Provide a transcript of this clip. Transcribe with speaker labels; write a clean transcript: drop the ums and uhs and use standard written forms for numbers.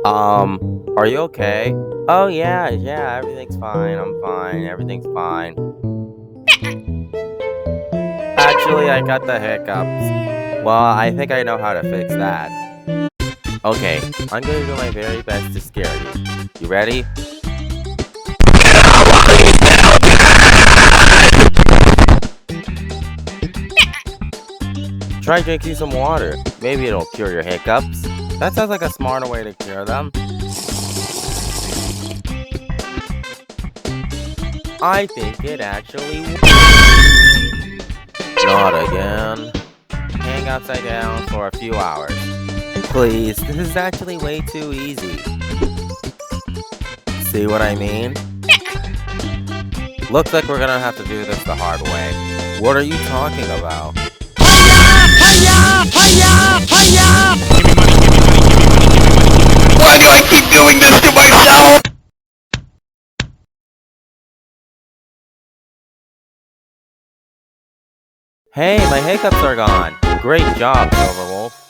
Speaker 1: Are you okay? Oh, yeah, everything's fine. I'm fine. Everything's fine. Actually, I got the hiccups. Well, I think I know how to fix that. Okay, I'm gonna do my very best to scare you. You ready? Try drinking some water. Maybe it'll cure your hiccups. That sounds like a smarter way to cure them. I think it actually Not again. Hang upside down for a few hours. Please, this is actually way too easy. See what I mean? Looks like we're gonna have to do this the hard way. What are you talking about?
Speaker 2: Why do I keep doing this to myself?
Speaker 1: Hey, my hiccups are gone. Great job, Silverwolf.